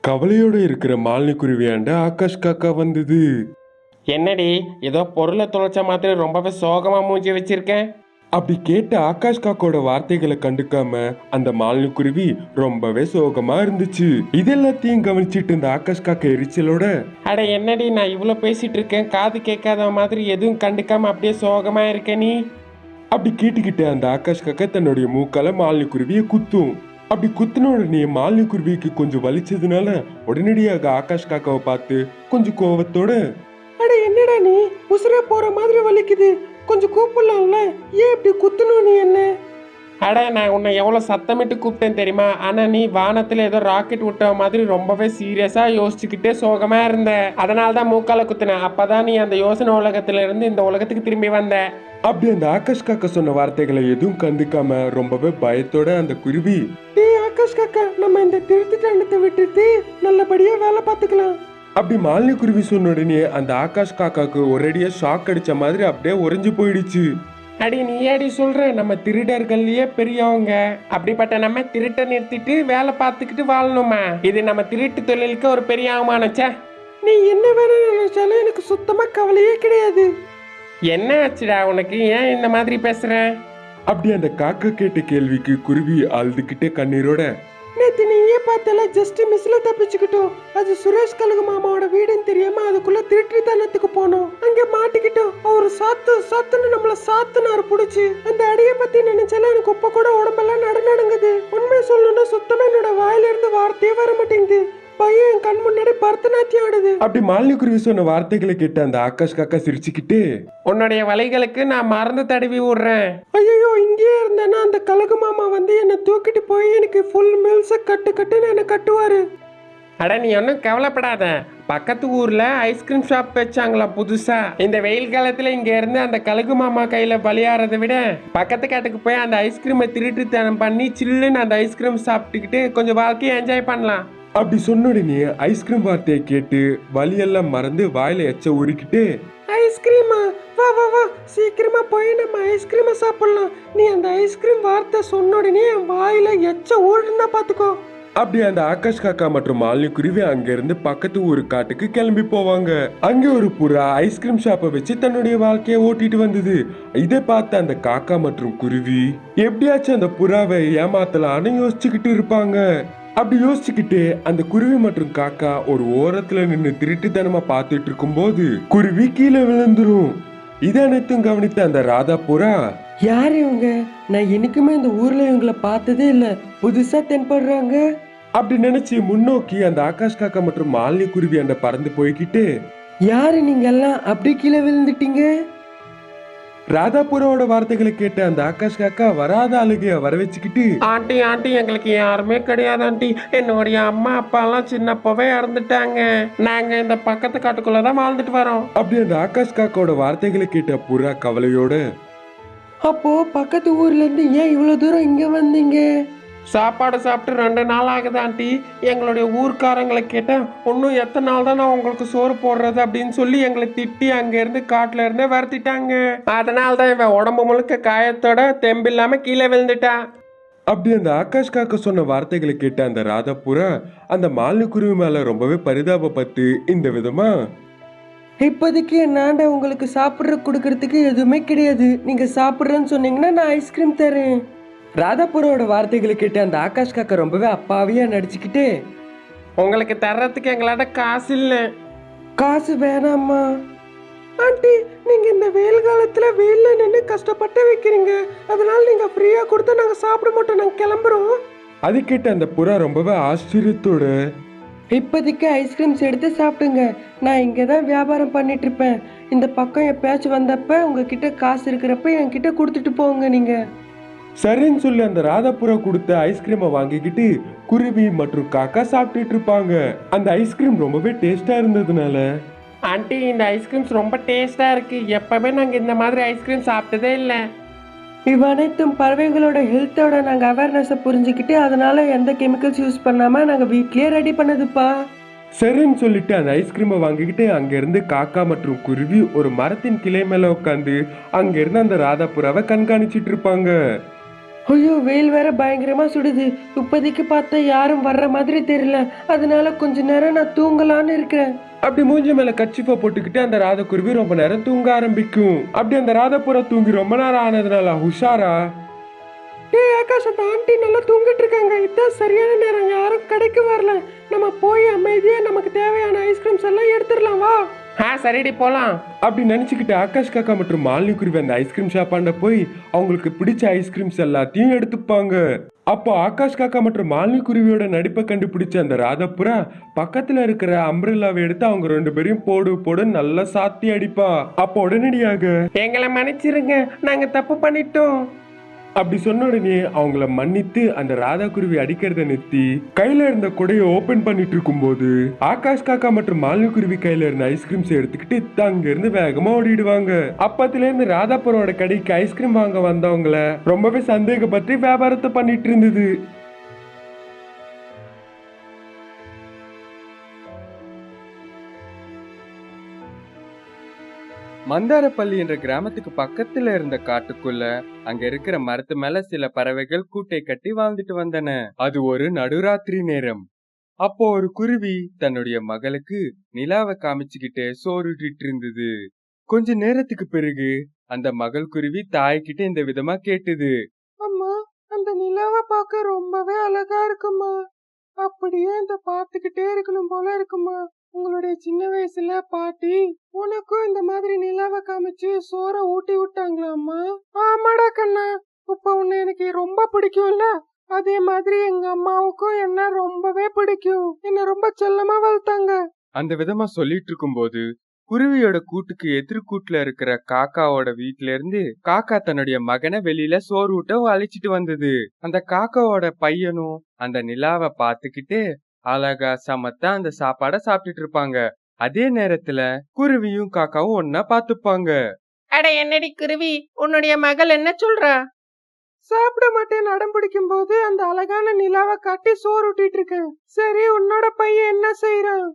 கவலையோட இருக்கிற மாலினி குருவியாண்ட ஆகாஷ் காக்கா வந்தது. என்னடி ஏதோ பொருளை தொலைச்ச மாதிரி ரொம்பவே சோகமா மூஞ்சி வச்சிருக்கேன். அப்படி கேட்ட ஆகாஷ் காக்கோட வார்த்தைகளை கண்டுக்காம அந்த மாலினி குருவி ரொம்பவே சோகமா இருந்துச்சு. இது எல்லாத்தையும் கவனிச்சிட்டு இருந்த ஆகாஷ் காக்கா எரிச்சலோட, அட என்னடி நான் இவ்வளோ பேசிட்டு இருக்கேன், காது கேட்காத மாதிரி எதுவும் கண்டுக்காம அப்படியே சோகமா இருக்க நீ. அப்படி கேட்டுக்கிட்டு அந்த ஆகாஷ் காக்கா தன்னுடைய மூக்கால மாலினி குருவியை குத்தும். அப்படி குத்துன உடனே மாலினி குருவிக்கு கொஞ்சம் வலிச்சதுனால உடனடியாக ஆகாஷ் காக்காவை பார்த்து கொஞ்சம் கோவத்தோட, அட என்னடா நீ உசுரே போற மாதிரி வலிக்குது, கொஞ்சம் கூப்பிடலாம்ல, ஏன் இப்படி குத்தணும் நீ என்ன? அட நான் உன்னை எவ்வளோ சத்தமிட்டு கூப்பிட்டேன் தெரியுமா? ஆனால் நீ வானத்தில் ஏதோ ராக்கெட் விட்ட மாதிரி ரொம்பவே சீரியஸாக யோசிச்சுக்கிட்டே சோகமாக இருந்த. அதனால தான் மூக்கால குத்துனேன். அப்பதான் நீ அந்த யோசனை உலகத்துல இருந்து இந்த உலகத்துக்கு திரும்பி வந்த. அப்படி அந்த ஆகாஷ் காக்கா சொன்ன வார்த்தைகளை எதுவும் கண்டுக்காம ரொம்பவே பயத்தோட அந்த குருவி, டேய் ஆகாஷ் காக்கா, நம்ம இந்த திருட்டு தண்டத்தை விட்டுட்டு நல்லபடியா வேலை பார்த்துக்கலாம். அப்படி மாலினி குருவி சொன்ன உடனே அந்த ஆகாஷ் காக்காக்கு ஒரேடியா ஷாக் அடிச்ச மாதிரி அப்படியே உறைஞ்சு போயிடுச்சு. அடி நீ ஏடி சொல்ற, நம்ம திருடர்கள்லயே பெரியவங்க. அப்படிப்பட்ட நம்ம திருட்டை நிறுத்திட்டு வேலை பார்த்துக்கிட்டு வாழணுமா? இது நம்ம திருட்டு தொழிலுக்கு ஒரு பெரிய அவமானச்சே. நீ என்ன வேணும் நினைச்சாலும் எனக்கு சுத்தமா கவலையே கிடையாது. என்ன ஆச்சுடா உனக்கு, ஏன் இந்த மாதிரி பேசுற? அப்படி அந்த காக்கா கேட்ட கேள்விக்கு குருவி அழுதுகிட்டே கண்ணீரோட, நேத்து நீயே பார்த்தல, ஜஸ்ட் மிஸ்ல தப்பிச்சுக்கிட்டோம். அது சுரேஷ் கழுகு மாமாவோட வீடுன்னு தெரியாம அதுக்குள்ள திருட்டுத்தனத்துக்கு போனோம். அங்க மாட்டிக்கிட்டோம். அவரு சாத்துன்னு நம்மள சாத்துனாரு புடிச்சு. அந்த அடியை பத்தி நினைச்சால எனக்கு இப்ப கூட உடம்பெல்லாம் நடுநடுங்குது. உண்மை சொல்லணும்னா சுத்தமா என்னோட வாயில இருந்து வார்த்தையே வர மாட்டேங்குது. பையன் என் கண் முன்னாடி பரதநாட்டியம் ஆடுது. அப்படி மாலினி குருவி சொன்ன வார்த்தைகளை கேட்ட அந்த ஆகாஷ் காக்கா சிரிச்சுக்கிட்டு, உன்னுடைய வலைகளுக்கு நான் மறந்து தடவி விடுறேன். ஐயோ இங்கேயே இருந்தேன்னா அந்த கழுகு மாமா வந்து என்னை தூக்கிட்டு போய் எனக்கு ஃபுல் மீல்ஸை கட்டுன்னு என்னை கட்டுவாரு. அட நீ ஒன்றும் கவலைப்படாத, பக்கத்து ஊர்ல ஐஸ்கிரீம் ஷாப் வச்சாங்களா புதுசா. இந்த வெயில் காலத்துல இங்க இருந்து அந்த கழுகு மாமா கையில பலியாறதை விட பக்கத்து காட்டுக்கு போய் அந்த ஐஸ்கிரீமை திருட்டுத்தனம் பண்ணி சில்லுன்னு அந்த ஐஸ்கிரீம் சாப்பிட்டுக்கிட்டு கொஞ்சம் வாழ்க்கையை என்ஜாய் பண்ணலாம். அப்படி சொன்ன உடனே ஐஸ்கிரீம் வார்த்தையை கேட்டு வலியெல்லாம் மறந்து வாயில எச்ச ஊறிக்கிட்டு, ஐஸ்கிரீமா, வா வா வா, சீக்கிரமா போய் நம்ம ஐஸ்கிரீமை சாப்பிடலாம். நீ அந்த ஐஸ்கிரீம் வார்த்தை சொன்ன உடனே என் வாயில எச்ச ஊடுனா பாத்துக்கோ. அப்படி அந்த ஆகாஷ் காக்கா மற்றும் மாலினி குருவி அங்க இருந்து பக்கத்து ஊரு காட்டுக்கு கிளம்பி போவாங்க. அங்க ஒரு புறா ஐஸ்கிரீம் ஷாப்பை வச்சு தன்னுடைய வாழ்க்கையை ஓட்டிட்டு வந்தது. இதை பார்த்த அந்த காக்கா மற்றும் குருவி எப்படியாச்சும் அந்த புறாவை ஏமாத்தலான்னு யோசிச்சுக்கிட்டு இருப்பாங்க. அப்படி யோசிச்சுக்கிட்டு அந்த குருவி மற்றும் காக்கா ஒரு ஓரத்துல நின்று திருட்டுத்தனமா பார்த்துட்டு இருக்கும் போது குருவி கீழே விழுந்துரும். இதை அனைத்தும் கவனித்த அந்த ராதா புறா, யார் இவங்க? நான் என்னைக்குமே இந்த ஊர்ல இவங்கள பார்த்ததே இல்ல, புதுசா தென்படுறாங்க அப்படி நினைச்சு முன்னோக்கி அந்த ஆகாஷ் காக்கா மற்றும் மாலினி குருவி அந்த பறந்து போய்கிட்டு, யாரு நீங்க எல்லாம் அப்படி கீழே விழுந்துட்டீங்க? ராதாபுராவோட வார்த்தைகளை கேட்ட அந்த ஆகாஷ் காக்கா வராத அழுகைய வர வச்சுக்கிட்டு, ஆண்டி எங்களுக்கு யாருமே கிடையாது ஆண்டி. என்னுடைய அம்மா அப்பா எல்லாம் சின்னப்பவே இறந்துட்டாங்க. நாங்க இந்த பக்கத்து காட்டுக்குள்ளதான் வாழ்ந்துட்டு வரோம். அப்படி அந்த ஆகாஷ் காக்காவோட வார்த்தைகளை கேட்ட புறா கவலையோட, அப்போ பக்கத்து ஊர்ல இருந்து ஏன் இவ்வளவு தூரம் இங்க வந்தீங்க? சாப்பாடு சாப்பிட்டு 2 நாள் ஆகுது ஆண்டி. எங்களுடைய ஊர்க்காரங்களை கேட்டேன், இன்னும் எத்தனை நாள் தான் நான் உங்களுக்கு சோறு போடுறது அப்படின்னு சொல்லி எங்களை திட்டி அங்க இருந்து காட்டுல இருந்தே வரத்திட்டாங்க. அதனால தான் இவன் உடம்பு முழுக்க காயத்தோட தெம்பில்லாம கீழே விழுந்துட்டா. அப்படி அந்த ஆகாஷ் காக்கா சொன்ன வார்த்தைகளை கேட்ட அந்த ராதாபுரா அந்த மாலினி குருவி மேல ரொம்பவே பரிதாபப்பட்டு இந்த விதமா, இப்போதைக்கு என்னாண்ட உங்களுக்கு சாப்பிட்ற கொடுக்கறதுக்கு எதுவுமே கிடையாது. நீங்க சாப்பிட்றேன்னு சொன்னீங்கன்னா நான் ஐஸ்கிரீம் தரேன். ராதாபுரோட வார்த்தைகளை கேட்டு அந்த ஆகாஷ் காக்கா ரொம்பவே அப்பாவியா நடிச்சுக்கிட்டு, உங்களுக்கு தர்றதுக்கு எங்களாட்ட காசு இல்லை. காசு வேணாம்மா ஆண்டி, நீங்க இந்த வெயில் காலத்துல வெயில்ல நின்று கஷ்டப்பட்டு வைக்கிறீங்க, அதனால நீங்க ஃப்ரீயா கொடுத்தா நாங்க சாப்பிட மாட்டோம், நாங்க கிளம்புறோம். அது கேட்ட அந்த புறா ரொம்பவே ஆச்சரியத்தோட, இப்போதைக்கு ஐஸ்கிரீம்ஸ் எடுத்து சாப்பிடுங்க, நான் இங்கே தான் வியாபாரம் பண்ணிட்டு இருப்பேன். இந்த பக்கம் எப்பயாச்சும் வந்தப்ப உங்ககிட்ட காசு இருக்கிறப்ப என்கிட்ட கொடுத்துட்டு போங்க நீங்க. சரின்னு சொல்லி அந்த ராதாபுரா கொடுத்த ஐஸ்கிரீமை வாங்கிக்கிட்டு குருவி மற்றும் காக்கா சாப்பிட்டுட்டு இருப்பாங்க. அந்த ஐஸ்கிரீம் ரொம்பவே டேஸ்டா இருந்ததுனால, ஆண்டி இந்த ஐஸ்கிரீம்ஸ் ரொம்ப டேஸ்டா இருக்கு, எப்பவுமே நாங்க இந்த மாதிரி ஐஸ்கிரீம் சாப்பிட்டதே இல்லை. இவ் அனைத்தும் பறவைகளோட ஹெல்த்தோட நாங்க அவேர்னஸை புரிஞ்சுக்கிட்டு அதனால எந்த கெமிக்கல்ஸ் யூஸ் பண்ணாம நாங்க வீட்லயே ரெடி பண்ணதுப்பா. சரின்னு சொல்லிட்டு அந்த ஐஸ்கிரீமை வாங்கிக்கிட்டு அங்க இருந்து காக்கா மற்றும் குருவி ஒரு மரத்தின் கிளை மேல உட்காந்து அங்க இருந்து அந்த ராதாபுராவை கண்காணிச்சிட்டு இருப்பாங்க. ஐயோ, வெயில் வேற பயங்கரமா சுடுது. இப்போதைக்கு பார்த்தா யாரும் வர்ற மாதிரி தெரியல. அதனால கொஞ்ச நேரம் நான் தூங்கலான்னு இருக்கிறேன். அப்படி மூஞ்சி மேல கர்ச்சீஃபை போட்டுக்கிட்டு அந்த ராதக்குருவி ரொம்ப நேரம் தூங்க ஆரம்பிக்கும். அப்படி அந்த ராதப்புறா தூங்கி ரொம்ப நேரம் ஆனதுனால உஷாரா, டேய் ஆகாஷ், அந்த ஆண்டி நல்லா தூங்கிட்டு இருக்காங்க. இதான் சரியான நேரம், யாரும் கடைக்கு வரல. நம்ம போய் அமைதியா நமக்கு தேவையான ஐஸ்கிரீம்ஸ் எல்லாம் எடுத்துடலாம், வா. சரிடி போலாம். அப்படி நினைச்சுக்கிட்டு ஆகாஷ் காக்கா மற்றும் மாலினி குருவி அந்த ஐஸ்கிரீம் ஷாப்பாண்ட போய் அவங்களுக்கு பிடிச்ச ஐஸ்கிரீம்ஸ் எல்லாத்தையும் எடுத்துப்பாங்க. அப்போ ஆகாஷ் காக்கா மற்றும் மாலினி குருவியோட நடிப்பை கண்டுபிடிச்ச அந்த ராதப்புறா பக்கத்துல இருக்கிற அம்பிரல்லாவை எடுத்து அவங்க 2 பேரையும் போடு போடு நல்லா சாத்தி அடிப்பா. அப்போ உடனடியாக எங்களை மன்னிச்சிருங்க, நாங்க தப்பு பண்ணிட்டோம். அப்படி சொன்ன உடனே அவங்கள மன்னித்து அந்த ராதா குருவி அடிக்கிறத நிறுத்தி கையில இருந்த கொடையை ஓபன் பண்ணிட்டு இருக்கும்போது ஆகாஷ் காக்கா மற்றும் மாலினி குருவி கையில இருந்த ஐஸ்கிரீம்ஸ் எடுத்துக்கிட்டு அங்க இருந்து வேகமா ஓடிடுவாங்க. அப்பத்துல இருந்து ராதாபுரோட கடைக்கு ஐஸ்கிரீம் வாங்க வந்தவங்கள ரொம்பவே சந்தேகப்பட்டு வியாபாரத்தை பண்ணிட்டு இருந்தது. மந்தாரப்பள்ளி என்ற கிராமத்துக்கு பக்கத்துல இருந்த காட்டுக்குள்ள அங்க இருக்கிற மரத்து மேல சில பறவைகள் கூட்டை கட்டி வாழ்ந்துட்டு வந்தன. அது ஒரு நடுராத்திரி நேரம். அப்போ ஒரு குருவி தன்னுடைய மகளுக்கு நிலாவை காமிச்சுக்கிட்டு சோறுட்டிட்டு இருந்தது. கொஞ்ச நேரத்துக்கு பிறகு அந்த மகள் குருவி தாய்கிட்ட இந்த விதமா கேட்டது. அம்மா, அந்த நிலாவை பார்க்க ரொம்பவே அழகா இருக்குமா. அப்படியே இந்த பார்த்துக்கிட்டே இருக்கணும் போல இருக்குமா. உங்களுடைய சின்ன வயசுல பாட்டி உனக்கும் இந்த மாதிரி நிலாவை காமிச்சு சோற ஊட்டி விட்டாங்களாம்மா? ஆமாடா கண்ணா, இப்ப உன்னை எனக்கு ரொம்ப பிடிக்கும்ல, அதே மாதிரி எங்க அம்மாவுக்கும் என்ன ரொம்பவே பிடிக்கும். என்ன ரொம்ப செல்லமா வளர்த்தாங்க. அந்த விதமா சொல்லிட்டு இருக்கும்போது குருவியோட கூட்டுக்கு எதிர்கூட்டுல இருக்கிற காக்காவோட வீட்ல இருந்து காக்கா தன்னுடைய மகனை வெளியில சோறு ஊட்ட அழைச்சிட்டு வந்தது. அந்த காக்காவோட பையனும் அந்த நிலாவை பாத்துக்கிட்டு அழகா சமத்தா அந்த சாப்பாட சாப்பிட்டுட்டு இருப்பாங்க. அதே நேரத்துல குருவியும் காக்காவும் ஒன்னா பாத்துப்பாங்க. அட என்னடி குருவி, உன்னுடைய மகள் என்ன சொல்றா? சாப்பிட மாட்டேன் அடம் பிடிக்கும் போது அந்த அழகான நிலாவை காட்டி சோறு ஊட்டிட்டு இருக்கேன். சரி, உன்னோட பையன் என்ன செய்யறான்?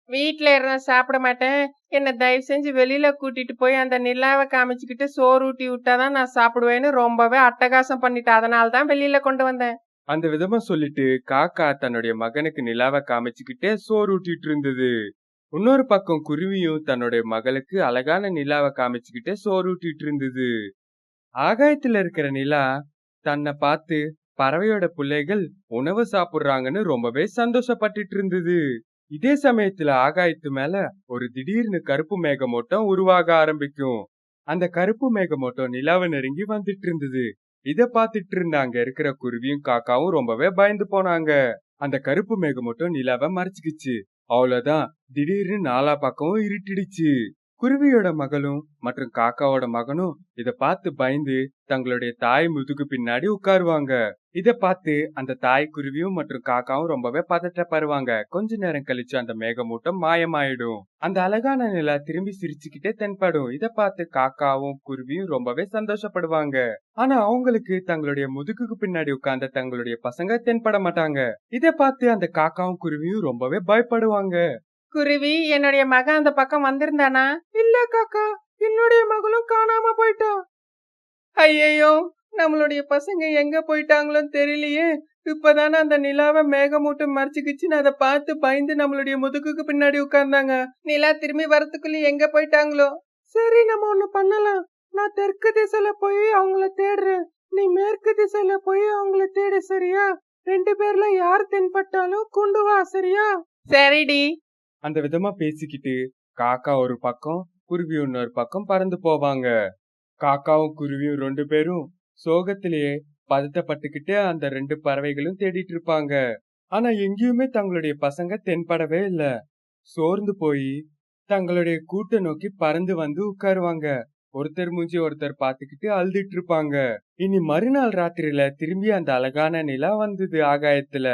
வீட்டுல இருந்தா சாப்பிட மாட்டேன், என்ன தயவு செஞ்சு வெளியில கூட்டிட்டு போய் அந்த நிலாவை காமிச்சுக்கிட்டு சோறு ஊட்டி விட்டாதான் நான் சாப்பிடுவேன்னு ரொம்பவே அட்டகாசம் பண்ணிட்டேன். அதனாலதான் வெளியில கொண்டு வந்தேன். அந்த விதமா சொல்லிட்டு காக்கா தன்னுடைய மகனுக்கு நிலாவை காமிச்சுக்கிட்டே சோறு ஊட்டிட்டு இருந்தது. இன்னொரு பக்கம் குருவியும் தன்னுடைய மகளுக்கு அழகான நிலாவை காமிச்சுக்கிட்டே சோறு ஊட்டிட்டு இருந்தது. ஆகாயத்துல இருக்கிற நிலா தன்னை பார்த்து பறவையோட பிள்ளைகள் உணவு சாப்பிடுறாங்கன்னு ரொம்பவே சந்தோஷப்பட்டுட்டு இருந்தது. இதே சமயத்துல ஆகாயத்து மேல ஒரு திடீர்னு கருப்பு மேகமூட்டம் உருவாக ஆரம்பிக்கும். அந்த கருப்பு மேகமூட்டம் நிலாவை நெருங்கி வந்துட்டு இருந்தது. இத பாத்துட்டு இருந்த அங்க இருக்கிற குருவியும் காக்காவும் ரொம்பவே பயந்து போனாங்க. அந்த கருப்பு மேகமூட்டம் நிலாவை மறைச்சுக்கிச்சு. அவ்வளவுதான், திடீர்னு நாலா பக்கமும் இருட்டிடுச்சு. குருவியோட மகளும் மற்றும் காக்காவோட மகனும் இத பார்த்து பயந்து தங்களுடைய தாய் முதுகு பின்னாடி உட்காருவாங்க. இத பார்த்து அந்த தாய் குருவியும் மற்றும் காக்காவும் ரொம்பவே பதட்டப்படுவாங்க. கொஞ்ச நேரம் கழிச்சு அந்த மேகமூட்டம் மாயமாயிடும். அந்த அழகான நிலா திரும்பி சிரிச்சுக்கிட்டே தென்படும். இத பார்த்து காக்காவும் குருவியும் ரொம்பவே சந்தோஷப்படுவாங்க. ஆனா அவங்களுக்கு தங்களுடைய முதுகுக்கு பின்னாடி உட்கார்ந்த தங்களுடைய பசங்க தென்பட மாட்டாங்க. இத பார்த்து அந்த காக்காவும் குருவியும் ரொம்பவே பயப்படுவாங்க. குருவி, என்னுடைய மகன் அந்த பக்கம் வந்திருந்தானா? இல்ல காக்கா, என்னுடைய மகளும் காணாம போயிட்டா. ஐயோ, நம்மளுடைய பசங்க எங்க போயிட்டாங்களோ தெரியலையே. இப்பதானே அந்த நிலாவை மேகமூட்டம் மறைச்சுக்கிச்சுன்னு அதை பார்த்து பயந்து நம்மளுடைய முதுகுக்கு பின்னாடி உட்கார்ந்தாங்க. நிலா திரும்பி வரத்துக்குள்ள எங்க போயிட்டாங்களோ? சரி, நம்ம ஒண்ணு பண்ணலாம். நான் தெற்கு திசையில போய் அவங்கள தேடுறேன், நீ மேற்கு திசையில போய் அவங்கள தேடு, சரியா? 2 பேர்ல யார் தென்பட்டாலும் கொண்டு வா, சரியா? சரிடி. அந்த விதமா பேசிக்கிட்டு காக்கா ஒரு பக்கம் குருவி இன்னொரு பக்கம் பறந்து போவாங்க. காக்காவும் குருவியும் 2 பேரும் சோகத்திலேயே பதட்டப்பட்டுக்கிட்டு அந்த 2 பறவைகளும் தேடிட்டு இருப்பாங்க. ஆனா எங்கேயுமே தங்களுடைய பசங்க தென்படவே இல்ல. சோர்ந்து போய் தங்களுடைய கூட்டை நோக்கி பறந்து வந்து உட்காருவாங்க. ஒருத்தர் மூஞ்சி ஒருத்தர் பாத்துக்கிட்டு அழுதுட்டு இருப்பாங்க. இனி மறுநாள் ராத்திரியில திரும்பி அந்த அழகான நிலா வந்தது ஆகாயத்துல.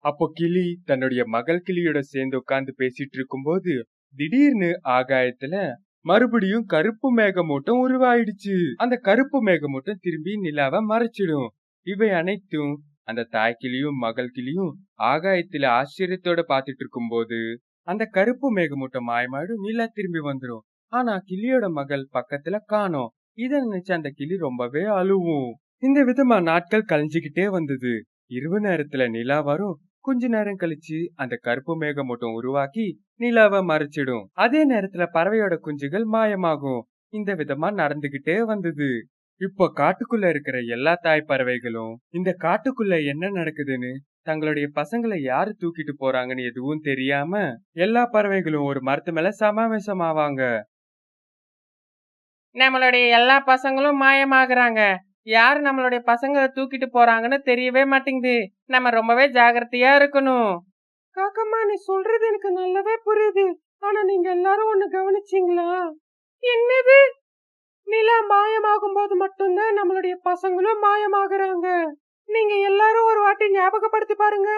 அப்போ கிளி தன்னுடைய மகள் கிளியோட சேர்ந்து உட்கார்ந்து பேசிட்டு இருக்கும்போது திடீர்னு ஆகாயத்துல மறுபடியும் கருப்பு மேகமூட்டம் உருவாயிடுச்சு. அந்த கருப்பு மேகமூட்டம் திரும்பி நிலாவை மறைச்சிடும். இவை அனைத்தும் அந்த தாய் கிளியும் மகள் கிளியும் ஆகாயத்துல ஆச்சரியத்தோட பாத்துட்டு இருக்கும் போது அந்த கருப்பு மேகமூட்டம் மாயமாயிடும், நிலா திரும்பி வந்துடும். ஆனா கிளியோட மகள் பக்கத்துல காணோம். இத நினைச்சு அந்த கிளி ரொம்பவே அழுவும். இந்த விதமா நாட்கள் கழிஞ்சுகிட்டே வந்தது. இரவு நேரத்துல நிலா வரும். கொஞ்ச நேரம் கழிச்சு அந்த கருப்பு மேகமூட்டம் உருவாக்கி நிலாவை மறைச்சிடும். அதே நேரத்துல பறவையோட குஞ்சுகள் மாயமாகும். இந்த விதமா நடந்துகிட்டே வந்தது. இப்போ காட்டுக்குள்ள இருக்கிற எல்லா தாய் பறவைகளும் இந்த காட்டுக்குள்ள என்ன நடக்குதுன்னு, தங்களுடைய பசங்களை யாரு தூக்கிட்டு போறாங்கன்னு எதுவும் தெரியாம எல்லா பறவைகளும் ஒரு மரத்து மேல சமாவேசம் ஆவாங்க. நம்மளுடைய எல்லா பசங்களும் மாயமாகறாங்க. யாரு நம்மளுடைய பசங்களை தூக்கிட்டு போறாங்கன்னு தெரியவே மாட்டேங்குது. நம்ம ரொம்பவே ஜாகிரதையா இருக்கணும். காக்கம்மா, நீ சொல்றது எனக்கு நல்லாவே புரியுது. ஆனா நீங்க எல்லாரும் ஒண்ணு கவனிச்சீங்களா? என்னது? நிலா மாயமாகும் போது மட்டும்தான் நம்மளுடைய பசங்களும் மாயமாகறாங்க. நீங்க எல்லாரும் ஒரு வாட்டி ஞாபகப்படுத்தி பாருங்க.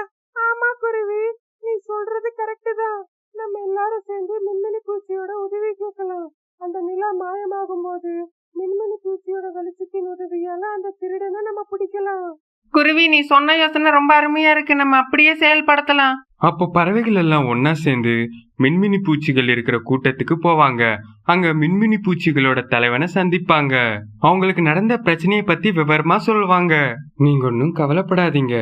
ஆமா குருவி, நீ சொல்றது கரெக்ட் தான். நம்ம எல்லாரும் சேர்ந்து மின்மினி பூச்சியோட உதவி கேட்கலாம். அந்த நிலா மாயமாகும் போது மின்மினி பூச்சியோட வெளிச்சத்தின் உதவியால அந்த திருடனை நம்ம பிடிக்கலாம். குருவி, நீ சொன்ன யோசனை ரொம்ப அருமையா இருக்கு. நம்ம அப்படியே செயல்படுத்தலாம். அப்போ பறவைகள் எல்லாம் ஒன்னா சேர்ந்து மின்மினி பூச்சிகள் இருக்கிற கூட்டத்துக்கு போவாங்க. அங்க மின்மினி பூச்சிகளோட தலைவனை சந்திப்பாங்க. அவங்களுக்கு நடந்த பிரச்சனையை பத்தி விவரமா சொல்லுவாங்க. நீங்க ஒன்னும் கவலைப்படாதீங்க,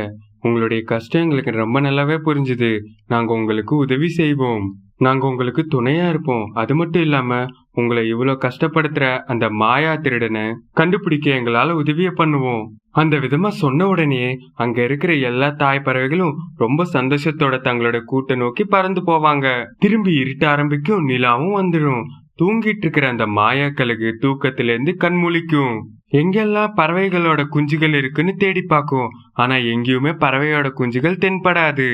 உங்களுடைய கஷ்டம் எங்களுக்கு ரொம்ப நல்லாவே புரிஞ்சுது. நாங்க உங்களுக்கு உதவி செய்வோம். நாங்க உங்களுக்கு துணையா இருப்போம். அது மட்டும் இல்லாம உங்களை இவ்வளவு கஷ்டப்படுத்துற அந்த மாயா திருடனை கண்டுபிடிக்க எங்களால உதவிய பண்ணுவோம். அந்த விதமா சொன்ன உடனே அங்க இருக்கிற எல்லா தாய் பறவைகளும் ரொம்ப சந்தோஷத்தோட தங்களோட கூட்ட நோக்கி பறந்து போவாங்க. திரும்பி இருட்ட ஆரம்பிக்கும். நிலாவும் வந்துடும். தூங்கிட்டு இருக்கிற அந்த மாயா கழுகு தூக்கத்துல இருந்து கண்முழிக்கும். எங்கெல்லாம் பறவைகளோட குஞ்சுகள் இருக்குன்னு தேடி பார்க்கும். ஆனா எங்கேயுமே பறவையோட குஞ்சுகள் தென்படாது.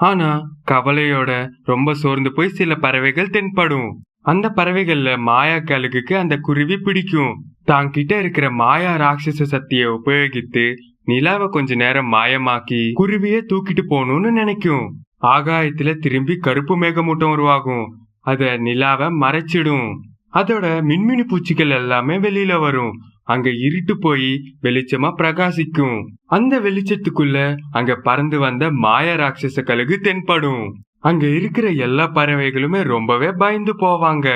ஆனா கவலையோட ரொம்ப சோர்ந்து போய் சில பறவைகள் தென்படும். அந்த பறவைகள்ல மாயா கழுகுக்கு அந்த குருவி பிடிக்கும். தாங்கிட்ட இருக்கிற மாயா ராட்சச சக்தியை உபயோகித்து நிலாவை கொஞ்ச நேரம் மாயமாக்கி குருவிய தூக்கிட்டு போகணும்னு நினைக்கும். ஆகாயத்துல திரும்பி கருப்பு மேகமூட்டம் உருவாகும். அத நிலாவை மறைச்சிடும். அதோட மின்மினி பூச்சிகள் எல்லாமே வெளியில வரும். அங்க இருட்டு போய் வெளிச்சமா பிரகாசிக்கும். அந்த வெளிச்சத்துக்குள்ள அங்க பறந்து வந்த மாய ராட்சச கழுகு தென்படும். அங்க இருக்கிற எல்லா பறவைகளுமே ரொம்பவே பயந்து போவாங்க.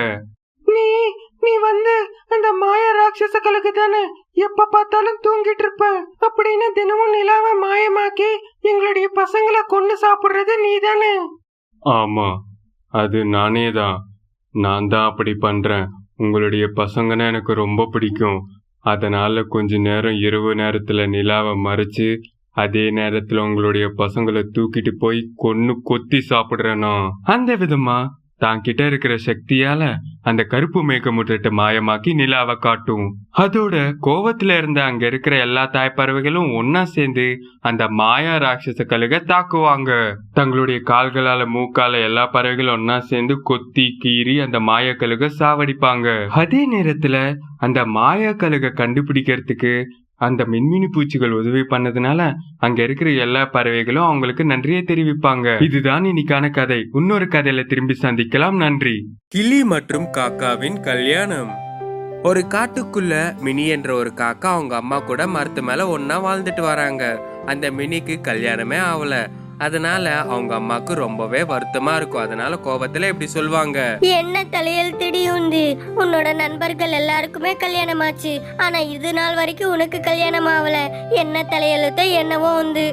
நீ வந்து அந்த மாய ராட்சச கழுகு தானே? எப்ப பார்த்தாலும் தூங்கிட்டு இருப்ப அப்படின்னு தினமும் நிலாவை மாயமாக்கி எங்களுடைய பசங்களை கொண்டு சாப்பிடுறது நீ தானே? ஆமா, அது நானே தான். நான் தான் அப்படி பண்றேன். உங்களுடைய பசங்கன்னா எனக்கு ரொம்ப பிடிக்கும். அதனால கொஞ்ச நேரம் இரவு நேரத்துல நிலாவை மறைச்சு அதே நேரத்துல உங்களுடைய பசங்களை தூக்கிட்டு போய் கொன்னு கொத்தி சாப்பிடுறேனா. அந்த விதமா தான் கிட்ட இருக்கிற சக்தியால அந்த கருப்பு மேகமூட்டத்தை மாயமாக்கி நிலாவை காட்டும். அதோட கோவத்துல இருந்த அங்க இருக்கிற எல்லா தாய் பறவைகளும் ஒன்னா சேர்ந்து அந்த மாயா ராட்சச கழுக தாக்குவாங்க. தங்களுடைய கால்களால மூக்கால எல்லா பறவைகளும் ஒன்னா சேர்ந்து கொத்தி கீறி அந்த மாயா கழுக சாவடிப்பாங்க. அதே நேரத்துல அந்த மாயா கழுக கண்டுபிடிக்கிறதுக்கு அந்த மின்மினி பூச்சிகள் உதவி பண்ணதுனால அங்க இருக்கிற எல்லா பறவைகளும் அவங்களுக்கு நன்றியை தெரிவிப்பாங்க. இதுதான் இன்னைக்கான கதை. இன்னொரு கதையில திரும்பி சந்திக்கலாம். நன்றி. கிளி மற்றும் காக்காவின் கல்யாணம். ஒரு காட்டுக்குள்ள மினி என்ற ஒரு காக்கா அவங்க அம்மா கூட மரத்து மேல ஒன்னா வாழ்ந்துட்டு வராங்க. அந்த மினிக்கு கல்யாணமே ஆகல. அதனால அவங்க அம்மாக்கு ரொம்பவே வருத்தமா இருக்கும். அதனால கோபத்துல இப்படி சொல்வாங்க, என்ன தலையல் திடீர்னு உன்னோட நண்பர்கள் எல்லாருக்குமே கல்யாணம் ஆச்சு, ஆனா இது நாள் வரைக்கும் உனக்கு கல்யாணம் ஆகல. என்ன தலையெழுத்த என்னவோ வந்து.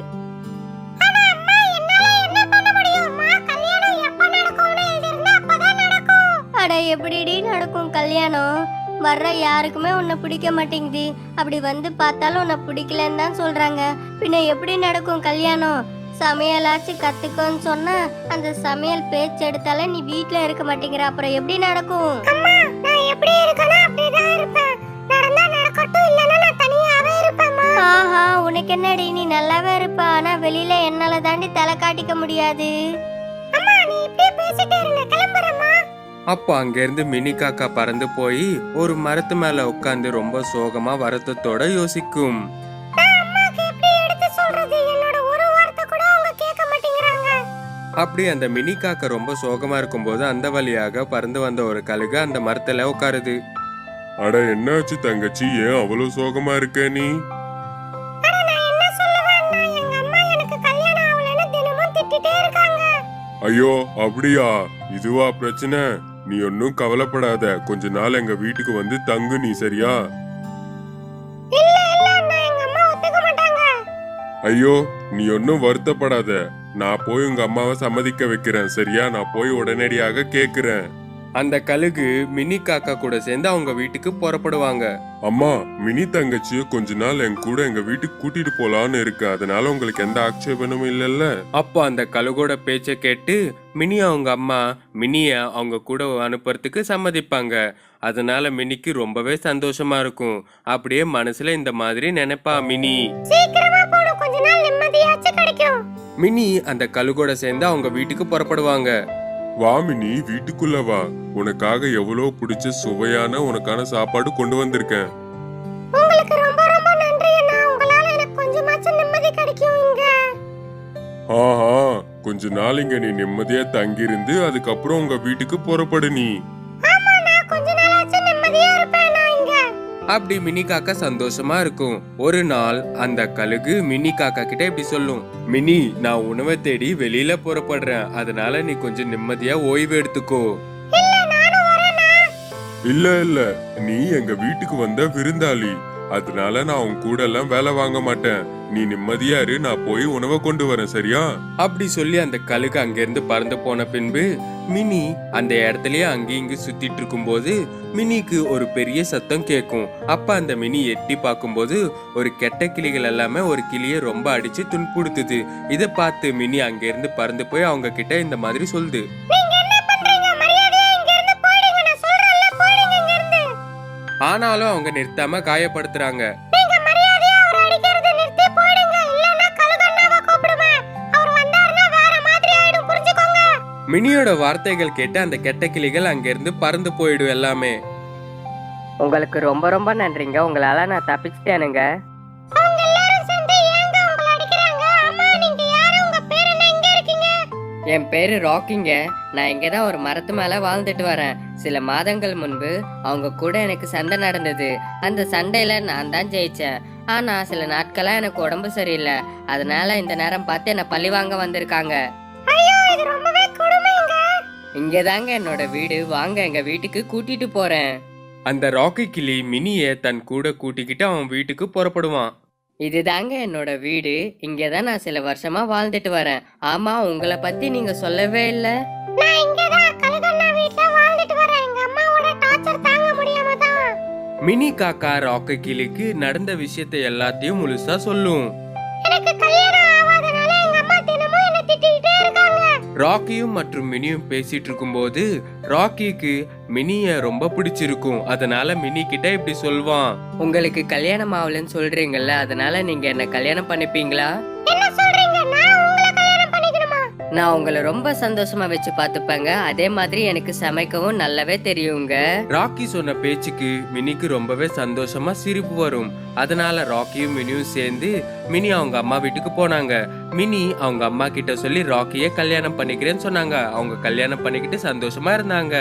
அட எப்படிடி நடக்கும் கல்யாணம்? வர்ற யாருக்குமே உன்னை பிடிக்க மாட்டேங்குது. அப்படி வந்து பார்த்தாலும் உன்னை பிடிக்கலன்னு தான் சொல்றாங்க. பின்ன எப்படி நடக்கும் கல்யாணம்? சமையலாச்சு கத்துக்கோன்னு சொன்னா அந்த சமையல் பேச்சு எடுத்தாலே நீ வீட்ல இருக்க மாட்டேங்கிற. அப்புறம் எப்படி நடக்கும்? அம்மா, நான் எப்படி இருக்கேனா அப்படிதான் இருப்பேன். நடந்தா நடக்கட்டும், இல்லனா நான் தனியாவே இருப்பேன்மா. ஆஹா, உனக்கு என்னடி, நீ நல்லாவே இருப்ப. ஆனா வெளியில என்னால தாண்டி தலை காட்டிக்க முடியாது. அம்மா, நீ இப்படியே பேசிட்டே இருங்க, கிளம்புறேம்மா. அப்போ அங்கிருந்து மினி காக்கா பறந்து போய் ஒரு மரத்து மேல உட்கார்ந்து ரொம்ப சோகமா வருத்தத்தோட யோசிக்கும். அப்படி அந்த மினி காக்கா ரொம்ப சோகமா இருக்கும்போது அந்த வழியாக பறந்து வந்த ஒரு கழுகு அந்த மரத்துல உட்காருது. அட, என்னாச்சு தங்கச்சி? ஏன் அவ்வளவு சோகமா இருக்க நீ? ஐயோ, அப்படியா? இதுவா பிரச்சனை? நீ ஒன்னும் கவலைப்படாத. கொஞ்ச நாள் எங்க வீட்டுக்கு வந்து தங்கு நீ, சரியா? ஐயோ நீ ஒன்னும் வருத்தப்படாத. நான் போய் உங்க அம்மாவை சம்மதிக்க வைக்கிறேன். சரியா? நான் போய் உடனடியாக கேக்குறேன். அந்த கழுகு மினி காக்கா கூட சேர்ந்து அவங்க வீட்டுக்கு புறப்படுவாங்க. அம்மா, மினி தங்கச்சிய கொஞ்ச நாள் என் கூட எங்க வீட்டுக்கு கூட்டிட்டு போலான்னு இருக்கு. அதனால உங்களுக்கு எந்த ஆட்சேபனும் இல்லல்ல? அப்போ அந்த கழுகோட பேச்சை கேட்டு மினி அவங்க அம்மா மினிய அவங்க கூட அனுப்புறதுக்கு சம்மதிப்பாங்க. அதனால மினிக்கு ரொம்பவே சந்தோஷமா இருக்கும். அப்படியே மனசுல இந்த மாதிரி நினைப்பா மினி. சீக்கிரமா போணும், கொஞ்ச நாள் நிம்மதியாச்சும் கிடைக்கும். மினி அந்த கழுகோட சேர்ந்து அவங்க வீட்டுக்கு புறப்படுவாங்க. வா மினி, வீட்டுக்குள்ள வா. உனக்காக எவ்வளவு பிடிச்ச சுவையான உனக்கான சாப்பாடு கொண்டு வந்திருக்கேன். உங்களுக்கு ரொம்ப ரொம்ப நன்றி அண்ணா. உங்களால எனக்கு கொஞ்சமாச்சும் நிம்மதி கிடைக்கும் இங்க. ஆஹா, கொஞ்ச நாள் இங்க நீ நிம்மதியா தங்கியிருந்து அதுக்கப்புறம் உங்க வீட்டுக்கு புறப்படு நீ. ஆமா, நான் கொஞ்ச நாளாச்சும் நிம்மதியா இருப்பேன் நான் இங்க. அப்படி மினி காக்கா சந்தோஷமா இருக்கும். ஒரு நாள் அந்த கழுகு மினி காக்கா கிட்ட இப்படி சொல்லும். மினி, நான் உணவை தேடி வெளியில புறப்படுறேன். அதனால நீ கொஞ்சம் நிம்மதியா ஓய்வு எடுத்துக்கோ. இல்ல, நானும் வரேனா? இல்ல, நீ எங்க வீட்டுக்கு வந்த விருந்தாளி. அதனால நான் உன் கூட எல்லாம் வேலை வாங்க மாட்டேன். நீ நிம்மதியா இரு, நான் போய் உணவை கொண்டு வரேன். சரியா? அப்படி சொல்லி அந்த கழுகு அங்கிருந்து பறந்து போன பின்பு மினி அந்த இடத்துலயே அங்கேயும் இங்கு சுத்திட்டு இருக்கும் போது மினிக்கு ஒரு பெரிய சத்தம் கேட்கும். அப்ப அந்த மினி எட்டி பார்க்கும்போது ஒரு கெட்ட கிளிகள் எல்லாமே ஒரு கிளியை ரொம்ப அடிச்சு துன்புறுத்துது. இதை பார்த்து மினி அங்கிருந்து பறந்து போய் அவங்க கிட்ட இந்த மாதிரி சொல்லுது. நீங்க என்ன பண்றீங்க? மரியாதையா இங்க இருந்து போயிடுங்க. நான் சொல்றேன்ல, போயிடுங்க இங்க இருந்து. ஆனாலும் அவங்க நிறுத்தாம காயப்படுத்துறாங்க. நீங்க மரியாதையா அவர் அடிக்கிறதை நிறுத்தி போயிடுங்க. இல்லன்னா கழுகண்ணாவை கூப்பிடுவேன். அவர் வந்தாருன்னா வேற மாதிரி ஆயிடும், புரிஞ்சுக்கோங்க. மினியோட வார்த்தைகள் கேட்டு அந்த கெட்ட கிளிகள் அங்கிருந்து பறந்து போயிடும் எல்லாமே. உங்களுக்கு ரொம்ப ரொம்ப நன்றிங்க. உங்களால நான் தப்பிச்சிட்டேனுங்க. அவங்க எல்லாரும் சேர்ந்து ஏங்க உங்களை அடிக்கிறாங்க? அம்மா, நீங்க யாரு? உங்க பேர் என்ன? எங்க இருக்கீங்க? என் பேரு ராக்கிங்க. நான் இங்கே தான் ஒரு மரத்து மேலே வாழ்ந்துட்டு வரேன். சில மாதங்கள் முன்பு அவங்க கூட எனக்கு சண்டை நடந்தது. அந்த சண்டையில நான் தான் ஜெயிச்சேன். ஆனா சில நாட்களா எனக்கு உடம்பு சரியில்லை. அதனால இந்த நேரம் பார்த்து என்ன பழி வாங்க வந்திருக்காங்க. ஐயோ, இது ரொம்பவே கொடுமைங்க. இங்கே தாங்க என்னோட வீடு. வாங்க, எங்க வீட்டுக்கு கூட்டிட்டு போறேன். அந்த ராக்கி கிளி மினியை தன் கூட கூட்டிக்கிட்டு அவன் வீட்டுக்கு புறப்படுவான். இதுதாங்க என்னோட வீடு. இங்கே தான் நான் சில வருஷமா வாழ்ந்துட்டு வரேன். ஆமா, உங்களை பத்தி நீங்க சொல்லவே இல்லை. நான் இங்க தான் கழுகண்ணா வீட்ல வாழ்ந்துட்டு வரேன். எங்க அம்மாவோட டார்ச்சர் தாங்க முடியாம தான். மினி காக்கா ராக்கி கிளிக்கு நடந்த விஷயத்தை எல்லாத்தையும் முழுசா சொல்லும். எனக்கு கல்யாணம் ஆகாதனால எங்க அம்மா தினமும் என்ன திட்டிட்டே இருக்காங்க. ராக்கியும் மற்றும் மினியும் பேசிட்டு இருக்கும்போது ராக்கிக்கு மினிய ரொம்ப பிடிச்சிருக்கும். அதனால மினி கிட்ட இப்படி சொல்வான். உங்களுக்கு கல்யாணம் ஆகலன்னு சொல்றீங்கல்ல, அதனால நீங்க என்ன கல்யாணம் பண்ணிப்பீங்களா? என்ன சொல்றீங்க? நான் உங்களை கல்யாணம் பண்ணிக்கணுமா? நான் உங்களை ரொம்ப சந்தோஷமா வச்சு பார்த்துப்பேங்க. அதே மாதிரி எனக்கு சமைக்கவும் நல்லாவே தெரியுங்க. ராக்கி சொன்ன பேச்சுக்கு மினிக்கு ரொம்பவே சந்தோஷமா சிரிப்பு வரும். அதனால ராக்கியும் மினியும் சேர்ந்து மினி அவங்க அம்மா வீட்டுக்கு போனாங்க. மினி அவங்க அம்மா கிட்ட சொல்லி ராக்கிய கல்யாணம் பண்ணிக்கிறேன்னு சொன்னாங்க. அவங்க கல்யாணம் பண்ணிக்கிட்டு சந்தோஷமா இருந்தாங்க.